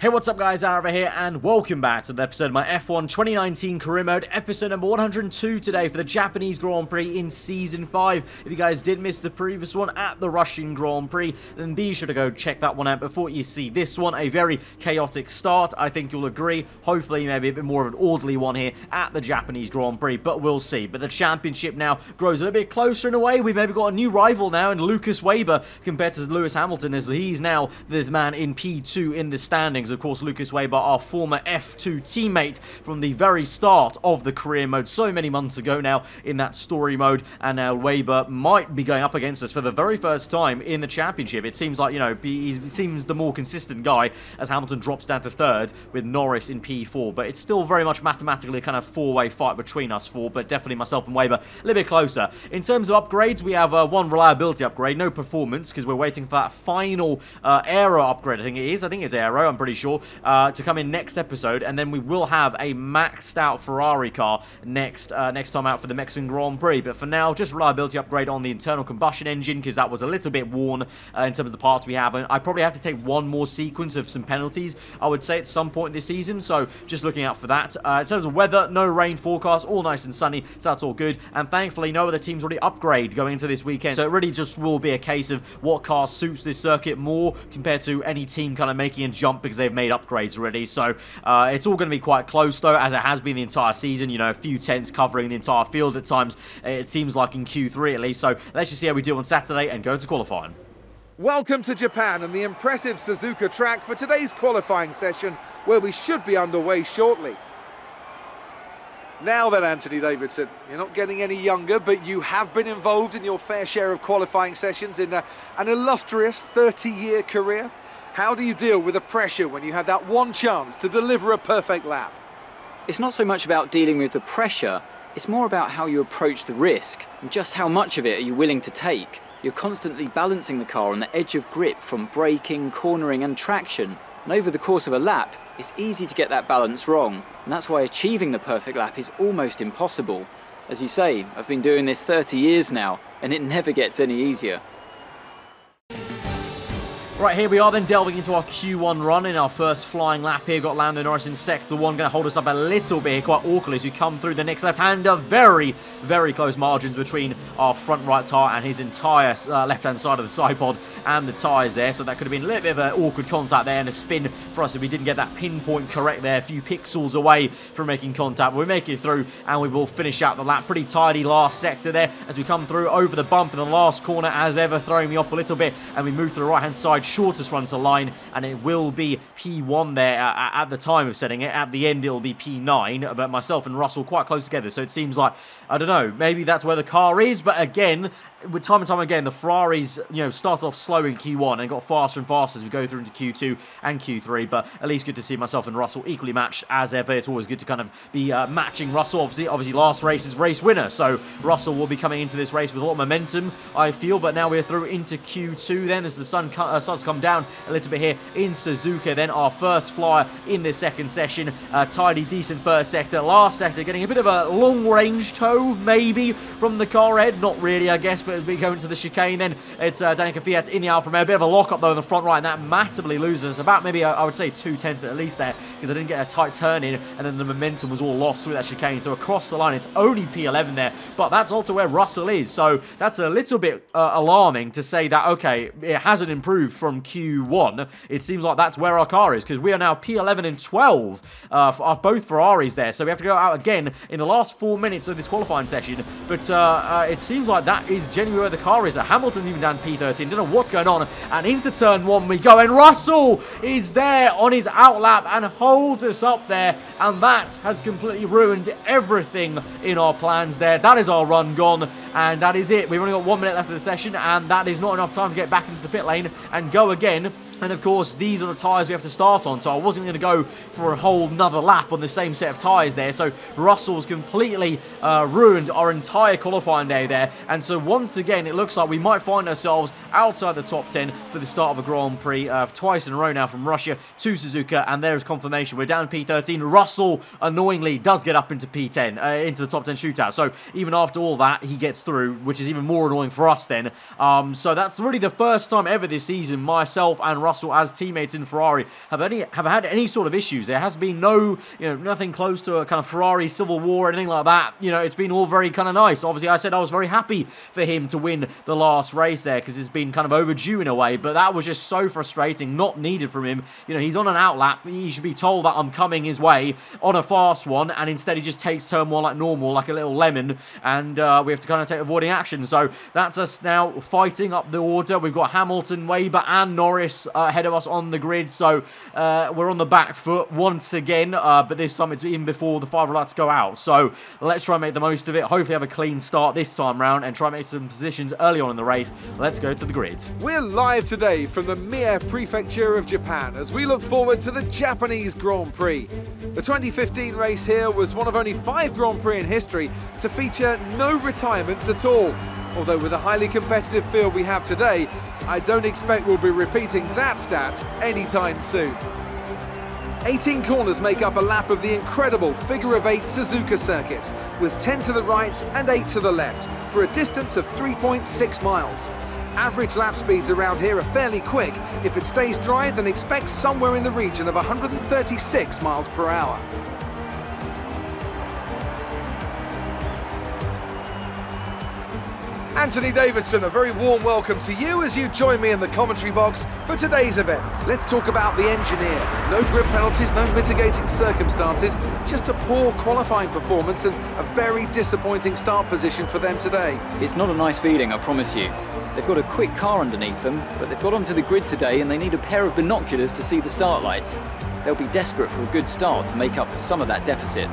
Hey, what's up guys, aarava here, and welcome back to the episode of my F1 2019 Career Mode, episode number 102 today for the Japanese Grand Prix in Season 5. If you guys did miss the previous one at the Russian Grand Prix, then be sure to go check that one out before you see this one. A very chaotic start, I think you'll agree. Hopefully maybe a bit more of an orderly one here at the Japanese Grand Prix, but we'll see. But the championship now grows a little bit closer in a way. We've maybe got a new rival now in Lucas Weber compared to Lewis Hamilton, as he's now the man in P2 in the standings. Of course, Lucas Weber, our former F2 teammate from the very start of the career mode so many months ago now in that story mode, and now Weber might be going up against us for the very first time in the championship. It seems like, you know, he seems the more consistent guy as Hamilton drops down to third with Norris in P4, but it's still very much mathematically a kind of four-way fight between us four, but definitely myself and Weber a little bit closer. In terms of upgrades, we have one reliability upgrade, no performance, because we're waiting for that final aero upgrade, I think it's aero, I'm pretty sure, to come in next episode, and then we will have a maxed out Ferrari car next time out for the Mexican Grand Prix. But for now, just reliability upgrade on the internal combustion engine, because that was a little bit worn in terms of the parts we have, and I probably have to take one more sequence of some penalties, I would say, at some point this season, so just looking out for that. In terms of weather, no rain forecast, all nice and sunny, so that's all good, and thankfully no other teams already upgrade going into this weekend, so it really just will be a case of what car suits this circuit more compared to any team kind of making a jump because they've made upgrades already. So it's all going to be quite close though, as it has been the entire season. You know, a few tenths covering the entire field at times, it seems like in Q3 at least. So let's just see how we do on Saturday and go into qualifying. Welcome to Japan and the impressive Suzuka track for today's qualifying session, where we should be underway shortly. Now then, Anthony Davidson, you're not getting any younger, but you have been involved in your fair share of qualifying sessions in an illustrious 30-year career. How do you deal with the pressure when you have that one chance to deliver a perfect lap? It's not so much about dealing with the pressure, it's more about how you approach the risk and just how much of it are you willing to take. You're constantly balancing the car on the edge of grip from braking, cornering and traction, and over the course of a lap, it's easy to get that balance wrong, and that's why achieving the perfect lap is almost impossible. As you say, I've been doing this 30 years now, and it never gets any easier. Right, here we are then delving into our Q1 run in our first flying lap here. Got Lando Norris in sector 1, going to hold us up a little bit here, quite awkwardly as we come through the next left-hander. Very, very close margins between our front right tyre and his entire left-hand side of the side pod and the tyres there. So that could have been a little bit of an awkward contact there and a spin for us if we didn't get that pinpoint correct there. A few pixels away from making contact. But we make it through and we will finish out the lap. Pretty tidy last sector there as we come through over the bump in the last corner, as ever, throwing me off a little bit. And we move to the right-hand side, shortest run to line, and it will be P1 there at the time of setting it. At the end, it'll be P9, but myself and Russell quite close together, so it seems like, I don't know, maybe that's where the car is, but again, with time and time again, the Ferraris, you know, started off slow in Q1 and got faster and faster as we go through into Q2 and Q3, but at least good to see myself and Russell equally matched as ever. It's always good to kind of be matching Russell. Obviously last race is race winner, so Russell will be coming into this race with a lot of momentum, I feel, but now we're through into Q2 then as the sun starts to come down a little bit here in Suzuka. Then our first flyer in this second session, tidy, decent first sector. Last sector getting a bit of a long-range tow, maybe, from the car ahead. Not really, I guess, but as we go into the chicane, then it's Danica Fiat in the Alfa Romeo. A bit of a lock-up, though, in the front right, and that massively loses us. About maybe, I would say, 2/10 at least there, because I didn't get a tight turn in, and then the momentum was all lost through that chicane. So across the line, it's only P11 there, but that's also where Russell is. So that's a little bit alarming to say that, okay, it hasn't improved from Q1. It seems like that's where our car is, because we are now P11 and 12 for both Ferraris there. So we have to go out again in the last 4 minutes of this qualifying session. But it seems like that is genuinely where the car is. Hamilton's even down P13. Don't know what's going on. And into turn 1 we go. And Russell is there on his outlap and holds us up there. And that has completely ruined everything in our plans there. That is our run gone. And that is it. We've only got 1 minute left of the session. And that is not enough time to get back into the pit lane and go again. And of course, these are the tyres we have to start on, so I wasn't going to go for a whole nother lap on the same set of tyres there. So Russell's completely ruined our entire qualifying day there. And so once again, it looks like we might find ourselves outside the top 10 for the start of a Grand Prix twice in a row now, from Russia to Suzuka. And there's confirmation. We're down P13. Russell, annoyingly, does get up into P10, into the top 10 shootout. So even after all that, he gets through, which is even more annoying for us then. So that's really the first time ever this season myself and Russell as teammates in Ferrari have had any sort of issues. There has been no, nothing close to a kind of Ferrari civil war or anything like that. It's been all very kind of nice. Obviously, I said I was very happy for him to win the last race there because it's been kind of overdue in a way, but that was just so frustrating, not needed from him. He's on an outlap. He should be told that I'm coming his way on a fast one, and instead he just takes turn one like normal, like a little lemon, and we have to kind of take avoiding action. So that's us now fighting up the order. We've got Hamilton, Weber, and Norris ahead of us on the grid, so we're on the back foot once again, but this time it's even before the 5 lights go out. So let's try and make the most of it. Hopefully have a clean start this time round and try and make some positions early on in the race. Let's go to the grid. We're live today from the Mie Prefecture of Japan as we look forward to the Japanese Grand Prix. The 2015 race here was one of only 5 Grand Prix in history to feature no retirements at all. Although with the highly competitive field we have today, I don't expect we'll be repeating that stat anytime soon. 18 corners make up a lap of the incredible figure-of-8 Suzuka circuit, with 10 to the right and 8 to the left, for a distance of 3.6 miles. Average lap speeds around here are fairly quick. If it stays dry, then expect somewhere in the region of 136 miles per hour. Anthony Davidson, a very warm welcome to you as you join me in the commentary box for today's event. Let's talk about the engineer. No grid penalties, no mitigating circumstances, just a poor qualifying performance and a very disappointing start position for them today. It's not a nice feeling, I promise you. They've got a quick car underneath them, but they've got onto the grid today and they need a pair of binoculars to see the start lights. They'll be desperate for a good start to make up for some of that deficit.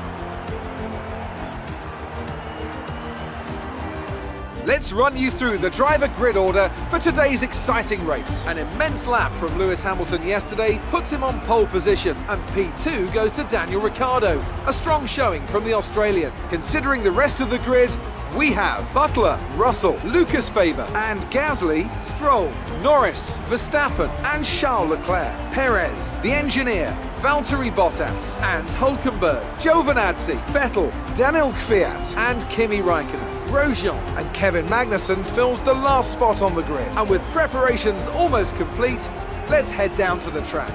Let's run you through the driver grid order for today's exciting race. An immense lap from Lewis Hamilton yesterday puts him on pole position, and P2 goes to Daniel Ricciardo. A strong showing from the Australian. Considering the rest of the grid, we have Butler, Russell, Lucas Faber and Gasly, Stroll, Norris, Verstappen and Charles Leclerc, Perez, the engineer, Valtteri Bottas and Hülkenberg, Giovinazzi, Vettel, Daniel Kvyat and Kimi Raikkonen. Grosjean and Kevin Magnussen fills the last spot on the grid. And with preparations almost complete, let's head down to the track.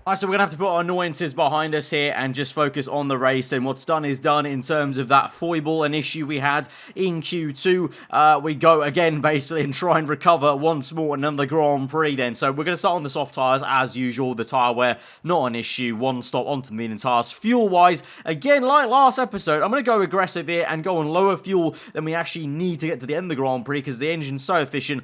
Alright, so we're going to have to put our annoyances behind us here and just focus on the race, and what's done is done in terms of that foible and issue we had in Q2. We go again basically and try and recover once more another Grand Prix then. So we're going to start on the soft tyres as usual, the tyre wear, not an issue, one stop onto the medium tyres. Fuel-wise, again like last episode, I'm going to go aggressive here and go on lower fuel than we actually need to get to the end of the Grand Prix because the engine's so efficient,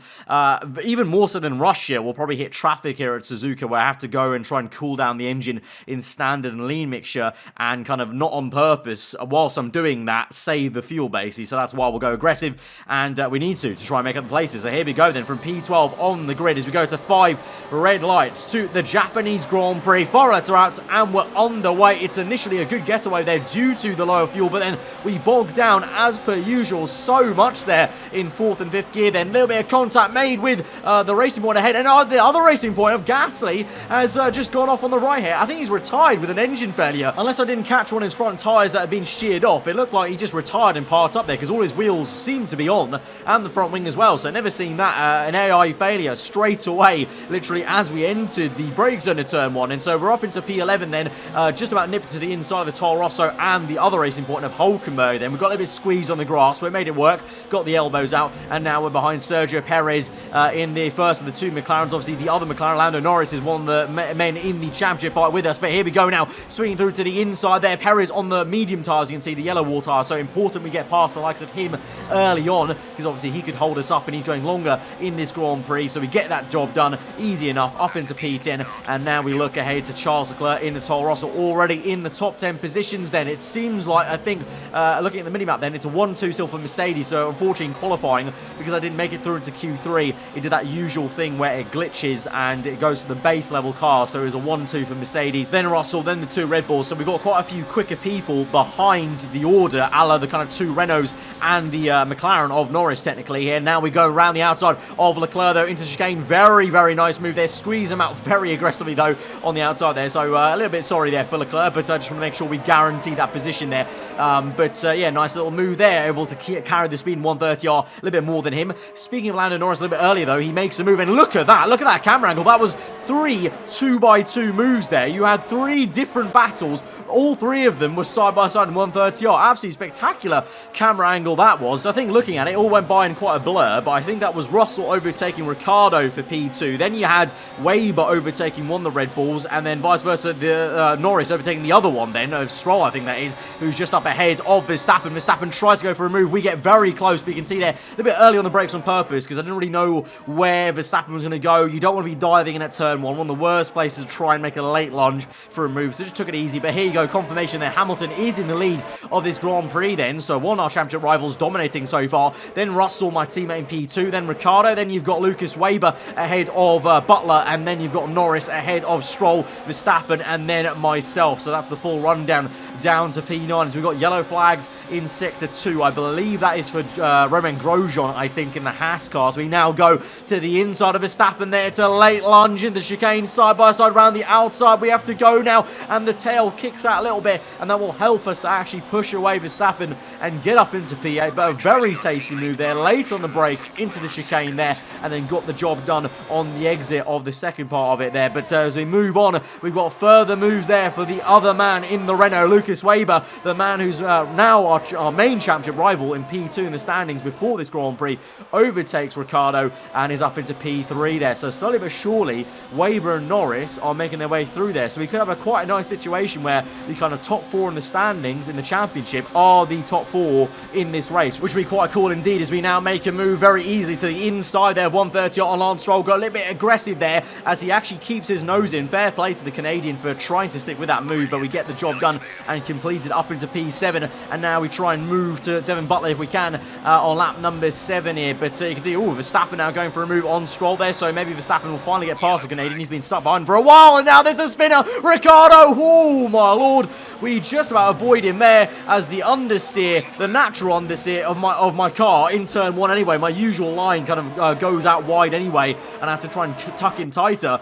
even more so than Russia. We'll probably hit traffic here at Suzuka where I have to go and try and cool down the engine in standard and lean mixture and kind of not on purpose whilst I'm doing that save the fuel basically, so that's why we'll go aggressive and we need to try and make up the places. So here we go then from P12 on the grid as we go to 5 red lights to the Japanese Grand Prix. 4 lights are out and we're on the way. It's initially a good getaway there due to the lower fuel, but then we bog down as per usual so much there in 4th and 5th gear. Then a little bit of contact made with the racing point ahead, and the other racing point of Gasly has just gone off on the right here. I think he's retired with an engine failure, unless I didn't catch one of his front tyres that had been sheared off. It looked like he just retired and parked up there because all his wheels seemed to be on and the front wing as well, so never seen that, an AI failure straight away literally as we entered the brake zone of turn 1, and so we're up into P11 then, just about nipped to the inside of the Toro Rosso and the other racing point of Hülkenberg. Then we got a little bit squeezed on the grass, but it made it work, got the elbows out, and now we're behind Sergio Perez in the first of the 2 McLarens. Obviously the other McLaren, Lando Norris, is one of the men in the championship fight with us, but here we go now, swinging through to the inside there. Perez on the medium tyres, you can see the yellow wall tyre, so important we get past the likes of him early on, because obviously he could hold us up and he's going longer in this Grand Prix, so we get that job done easy enough, up into P10, and now we look ahead to Charles Leclerc in the Toro Rosso, already in the top 10 positions then. It seems like, I think, looking at the minimap then, it's a 1-2 still for Mercedes, so unfortunately in qualifying, because I didn't make it through into Q3, it did that usual thing where it glitches and it goes to the base level car, so it was a 1-2 for Mercedes, then Russell, then the 2 Red Bulls. So we've got quite a few quicker people behind the order, a la the kind of 2 Renaults and the McLaren of Norris technically here. Now we go around the outside of Leclerc though into chicane. Very, very nice move there. Squeeze him out very aggressively though on the outside there. So a little bit sorry there for Leclerc, but I just want to make sure we guarantee that position there. Yeah, nice little move there. Able to carry the speed in 130R a little bit more than him. Speaking of Lando Norris, a little bit earlier though, he makes a move and look at that. Look at that camera angle. That was 3 2x2 moves there. You had 3 different battles. All 3 of them were side by side in 130R. Absolutely spectacular camera angle that was. I think looking at it, all went by in quite a blur, but I think that was Russell overtaking Ricciardo for P2. Then you had Weber overtaking one of the Red Bulls, and then vice versa, the Norris overtaking the other one then, of Stroll I think that is, who's just up ahead of Verstappen. Verstappen tries to go for a move. We get very close, but you can see there, a little bit early on the brakes on purpose, because I didn't really know where Verstappen was going to go. You don't want to be diving in at turn 1, one of the worst places to try and make a late lunge for a move, so just took it easy. But here you go, confirmation there. Hamilton is in the lead of this Grand Prix then, so one of our championship rivals dominating so far. Then Russell, my teammate in P2, then Ricciardo, then you've got Lucas Weber ahead of Butler, and then you've got Norris ahead of Stroll, Verstappen, and then myself. So that's the full rundown down to P9. So we've got yellow flags in Sector 2. I believe that is for Romain Grosjean, I think, in the Haas car. So we now go to the inside of Verstappen there to late lunge in the chicane, side by side around the outside. We have to go now, and the tail kicks out a little bit, and that will help us to actually push away Verstappen and get up into P8. But a very tasty move there, late on the brakes into the chicane there, and then got the job done on the exit of the second part of it there. But as we move on, we've got further moves there for the other man in the Renault, Lucas Weber, the man who's now our main championship rival in P2 in the standings before this Grand Prix, overtakes Ricciardo and is up into P3 there. So slowly but surely, Weber and Norris are making their way through there. So we could have quite a nice situation where the kind of top 4 in the standings in the championship are the top 4 in this race, which would be quite cool indeed, as we now make a move very easily to the inside there. 130 on Lance Stroll, got a little bit aggressive there as he actually keeps his nose in. Fair play to the Canadian for trying to stick with that move, but we get the job done and completed up into P7, and now we try and move to Devon Butler if we can on lap number 7 here. But you can see, Verstappen now going for a move on Stroll there, so maybe Verstappen will finally get past the Canadian. He's been stuck behind for a while, and now there's a spinner. Ricciardo, oh my lord, we just about avoid him there as the understeer, the natural understeer of my car in turn 1 anyway. My usual line kind of goes out wide anyway, and I have to try and tuck in tighter.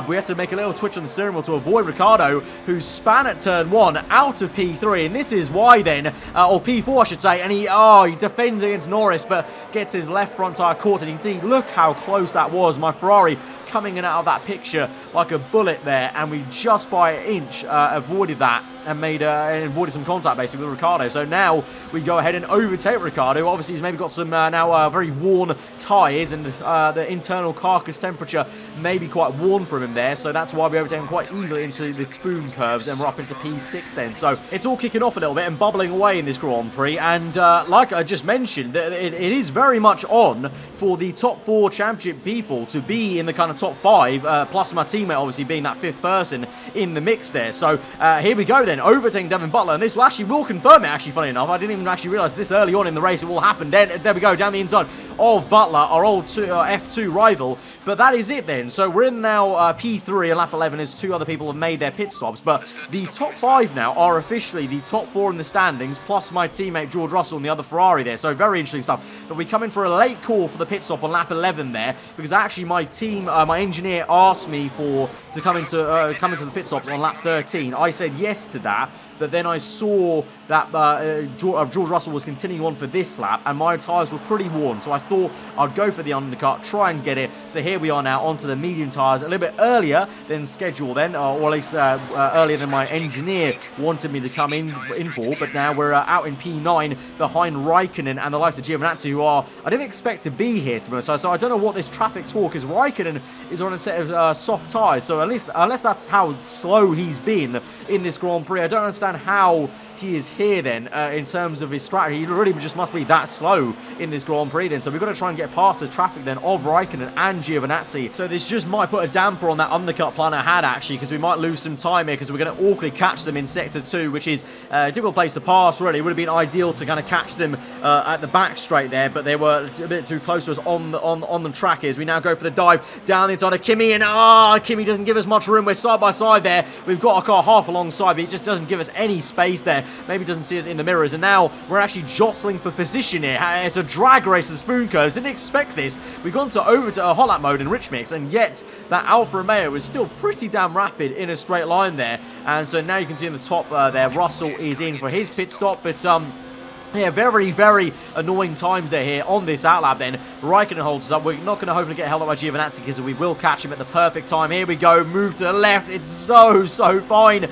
We have to make a little twitch on the steering wheel to avoid Ricciardo, who span at turn 1 out of P3, and this is why then, or P4 I should say, and he defends against Norris, but gets his left front tyre caught, and you can see, look how close that was. My Ferrari coming in out of that picture like a bullet there, and we just by an inch avoided that and avoided some contact basically with Ricciardo. So now we go ahead and overtake Ricciardo. Obviously he's maybe got some now very worn tyres, and the internal carcass temperature may be quite warm from him there, so that's why we overtake him quite easily into the spoon curves, and we're up into P6 then. So it's all kicking off a little bit and bubbling away in this Grand Prix, and like I just mentioned, it is very much on for the top 4 championship people to be in the kind of top 5, plus my teammate obviously being that 5th person in the mix there. So here we go then, overtaking Devon Butler, and this will confirm it actually, funny enough. I didn't even actually realise this early on in the race it will happen. There we go, down the inside of Butler, our old F2 rival. But that is it then. So we're in now P3 and lap 11 as 2 other people have made their pit stops. But the top 5 now are officially the top 4 in the standings, plus my teammate George Russell and the other Ferrari there. So very interesting stuff. But we come in for a late call for the pit stop on lap 11 there, because actually my team, my engineer asked me to come into the pit stops on lap 13. I said yes to that. But then I saw that George Russell was continuing on for this lap, and my tyres were pretty worn, so I thought I'd go for the undercut, try and get it. So here we are now onto the medium tyres, a little bit earlier than scheduled then, or at least earlier than my engineer wanted me to come in for. But now we're out in P9 behind Raikkonen and the likes of Giovinazzi, who are, I didn't expect to be here, to be honest. So I don't know what this traffic's for, because Raikkonen is on a set of soft tyres, so at least unless that's how slow he's been in this Grand Prix, I don't understand how he is here then in terms of his strategy. He really just must be that slow in this Grand Prix then. So we've got to try and get past the traffic then of Raikkonen and Giovinazzi. So this just might put a damper on that undercut plan I had actually, because we might lose some time here because we're going to awkwardly catch them in Sector 2, which is a difficult place to pass really. It would have been ideal to kind of catch them at the back straight there, but they were a bit too close to us on the track as we now go for the dive down the inside of Kimi, and Kimi doesn't give us much room. We're side by side there. We've got our car half alongside, but he just doesn't give us any space there. Maybe doesn't see us in the mirrors, and now we're actually jostling for position here. It's a drag race of spoon curves. Didn't expect this. We've gone over to a hot lap mode in Rich Mix, and yet that Alfa Romeo is still pretty damn rapid in a straight line there. And so now you can see in the top there, Russell is in for his pit stop, but yeah, very, very annoying times there here on this outlap then. Raikkonen holds us up. We're not going to hopefully get held up by Giovinazzi because we will catch him at the perfect time. Here we go. Move to the left. It's so fine.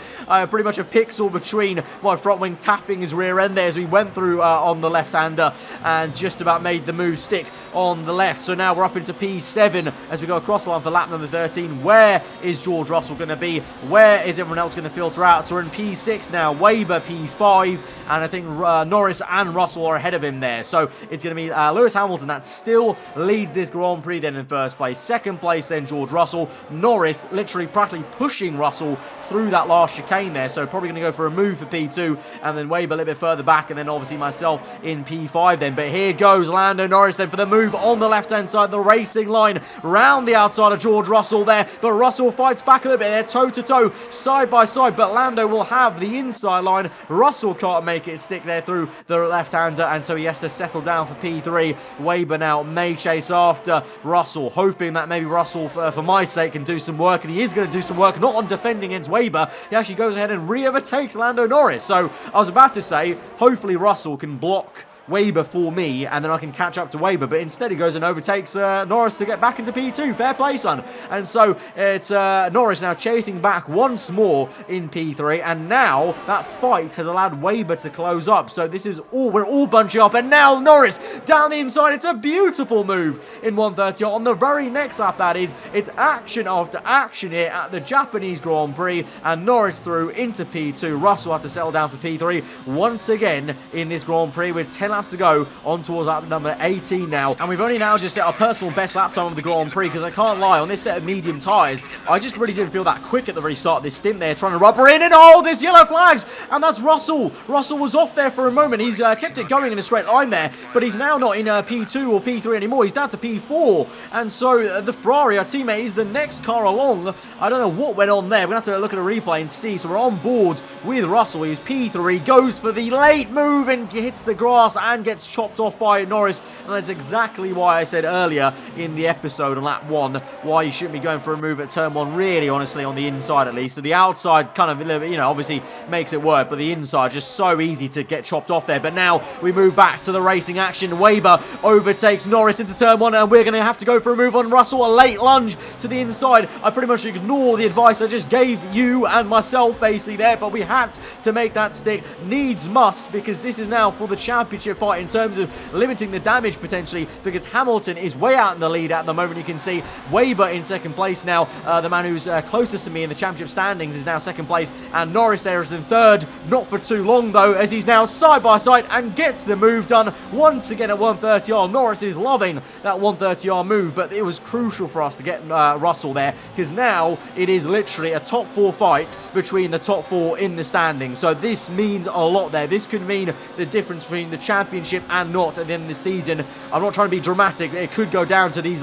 Pretty much a pixel between my front wing tapping his rear end there as we went through on the left-hander and just about made the move stick on the left. So now we're up into P7 as we go across the line for lap number 13. Where is George Russell going to be? Where is everyone else going to filter out? So we're in P6 now. Weber P5. And I think Norris and Russell are ahead of him there. So it's going to be Lewis Hamilton that still leads this Grand Prix then in first place. Second place then George Russell. Norris literally practically pushing Russell through that last chicane there. So probably going to go for a move for P2. And then Weber a little bit further back. And then obviously myself in P5 then. But here goes Lando Norris then for the move on the left-hand side. The racing line round the outside of George Russell there. But Russell fights back a little bit there. Toe-to-toe, side by side. But Lando will have the inside line. Russell can't make it stick there through the left-hander, and so he has to settle down for P3. Weber now may chase after Russell, hoping that maybe Russell, for my sake, can do some work, and he is going to do some work, not on defending against Weber. He actually goes ahead and re-overtakes Lando Norris. So I was about to say, hopefully Russell can block Weber for me, and then I can catch up to Weber, but instead he goes and overtakes Norris to get back into P2. Fair play, son. And so it's Norris now chasing back once more in P3, and now that fight has allowed Weber to close up. So this is all, we're all bunching up, and now Norris down the inside. It's a beautiful move in 130 on the very next lap, that is. It's action after action here at the Japanese Grand Prix, and Norris through into P2. Russell had to settle down for P3 once again in this Grand Prix with 10 laps to go on towards lap number 18 now, and we've only now just set our personal best lap time of the Grand Prix, because I can't lie, on this set of medium tyres I just really didn't feel that quick at the very start of this stint there, trying to rubber in, and oh, there's yellow flags, and that's Russell. Russell was off there for a moment. He's kept it going in a straight line there, but he's now not in P2 or P3 anymore. He's down to P4, and so the Ferrari, our teammate, is the next car along. I don't know what went on there. We're going to have to look at a replay and see. So we're on board with Russell. He's P3, goes for the late move and hits the grass and gets chopped off by Norris. And that's exactly why I said earlier in the episode on lap 1 why you shouldn't be going for a move at turn 1, really, honestly, on the inside at least. So the outside kind of, you know, obviously makes it work, but the inside just so easy to get chopped off there. But now we move back to the racing action. Weber overtakes Norris into turn 1, and we're going to have to go for a move on Russell. A late lunge to the inside. I pretty much ignore the advice I just gave you and myself basically there, but we had to make that stick. Needs must, because this is now for the championship fight in terms of limiting the damage potentially, because Hamilton is way out in the lead at the moment. You can see Weber in second place now. The man who's closest to me in the championship standings is now second place, and Norris there is in third. Not for too long though, as he's now side by side and gets the move done once again at 130R. Norris is loving that 130R move, but it was crucial for us to get Russell there, because now it is literally a top 4 fight between the top 4 in the standings. So this means a lot there. This could mean the difference between the championship and not at the end of the season. I'm not trying to be dramatic. It could go down to these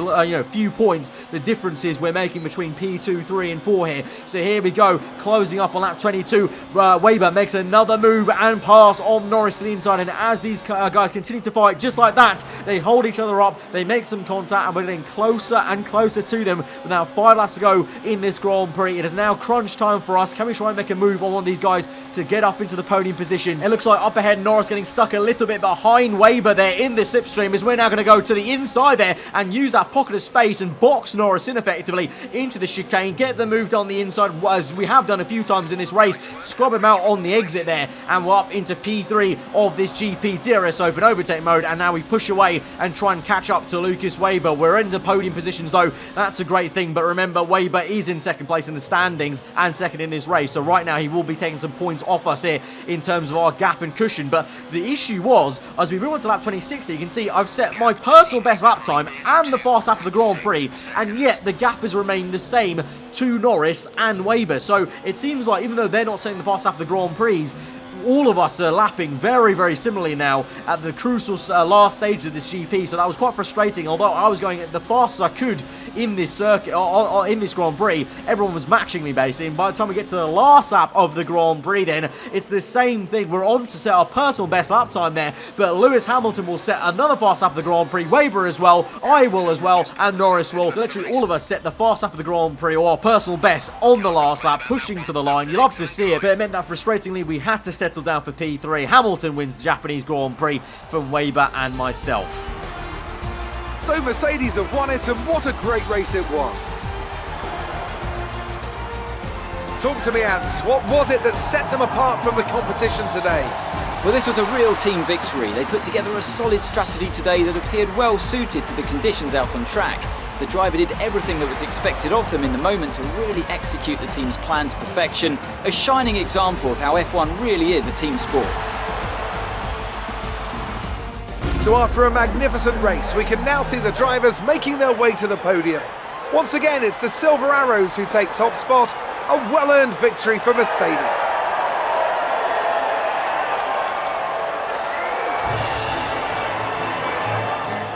few points, the differences we're making between P2, 3 and 4 here. So here we go, closing up on lap 22. Weber makes another move and pass on Norris to the inside, and as these guys continue to fight just like that, they hold each other up, they make some contact, and we're getting closer and closer to them with now 5 laps to go in this Grand Prix. It is now crunch time for us. Can we try and make a move on one of these guys to get up into the podium position? It looks like up ahead Norris getting stuck a little bit behind Weber there in the slipstream, as we're now going to go to the inside there and use that pocket of space and box Norris in effectively into the chicane, get the move on the inside, as we have done a few times in this race, scrub him out on the exit there, and we're up into P3 of this GP DRS Open overtake mode, and now we push away and try and catch up to Lucas Weber. We're into podium positions though, that's a great thing, but remember Weber is in second place in the standings and second in this race, so right now he will be taking some points off us here in terms of our gap and cushion. But the issue was, as we move on to lap 2060, you can see I've set my personal best lap time and the fast lap of the Grand Prix, and yet the gap has remained the same to Norris and Weber. So it seems like even though they're not setting the fast lap of the Grand Prix, all of us are lapping very, very similarly now at the crucial last stage of this GP, so that was quite frustrating. Although I was going the fastest I could in this circuit, or in this Grand Prix, everyone was matching me basically, and by the time we get to the last lap of the Grand Prix then, it's the same thing. We're on to set our personal best lap time there, but Lewis Hamilton will set another fast lap of the Grand Prix, Weber as well, I will as well, and Norris will. So literally all of us set the fast lap of the Grand Prix, or our personal best, on the last lap, pushing to the line. You love to see it, but it meant that frustratingly we had to settle down for P3. Hamilton wins the Japanese Grand Prix from Weber and myself. So Mercedes have won it, and what a great race it was. Talk to me, Ants. What was it that set them apart from the competition today? Well, this was a real team victory. They put together a solid strategy today that appeared well suited to the conditions out on track. The driver did everything that was expected of them in the moment to really execute the team's plan to perfection, a shining example of how F1 really is a team sport. So after a magnificent race, we can now see the drivers making their way to the podium. Once again, it's the Silver Arrows who take top spot, a well-earned victory for Mercedes.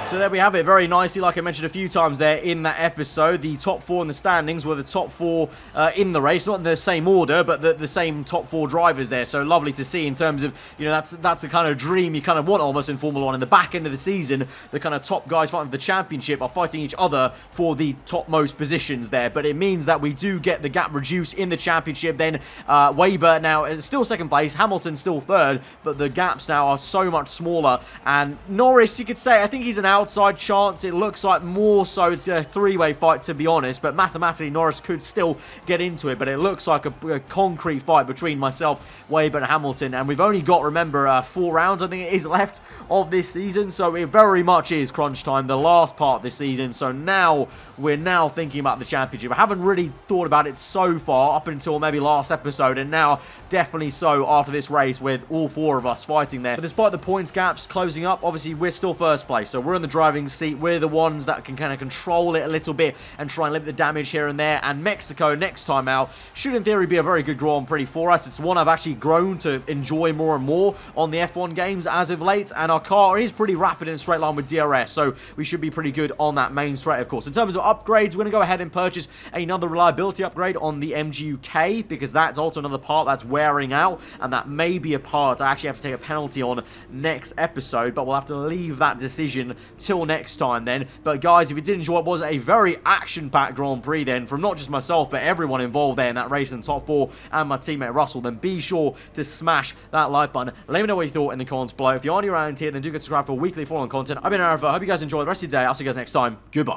So there we have it, very nicely, like I mentioned a few times there in that episode. The top four in the standings were the top four in the race, not in the same order, but the same top four drivers there. So lovely to see in terms of, you know, that's the kind of dream you kind of want almost in Formula 1. In the back end of the season, the kind of top guys fighting for the championship are fighting each other for the topmost positions there. But it means that we do get the gap reduced in the championship. Then Weber now is still second place, Hamilton still third, but the gaps now are so much smaller. And Norris, you could say, I think he's an outside chance. It looks like more so it's a three-way fight, to be honest, but mathematically Norris could still get into it, but it looks like a concrete fight between myself, Weber and Hamilton, and we've only got, remember, 4 rounds I think it is left of this season, so it very much is crunch time, the last part of this season. So now we're now thinking about the championship. I haven't really thought about it so far up until maybe last episode, and now definitely so after this race with all 4 of us fighting there. But despite the points gaps closing up, obviously we're still first place, so we're in the driving seat. We're the ones that can kind of control it a little bit and try and limit the damage here and there. And Mexico next time out should in theory be a very good Grand Prix for us. It's one I've actually grown to enjoy more and more on the F1 games as of late, and our car is pretty rapid in a straight line with DRS, so we should be pretty good on that main straight, of course. In terms of upgrades, we're going to go ahead and purchase another reliability upgrade on the MGUK, because that's also another part that's wearing out, and that may be a part I actually have to take a penalty on next episode, but we'll have to leave that decision till next time then. But guys, if you did enjoy what was a very action-packed Grand Prix then, from not just myself but everyone involved there in that race in the top 4 and my teammate Russell, then be sure to smash that like button. Let me know what you thought in the comments below. If you are new around here, then do get subscribed for weekly following content. I've been aarava. I hope you guys enjoy the rest of your day. I'll see you guys next time. Goodbye.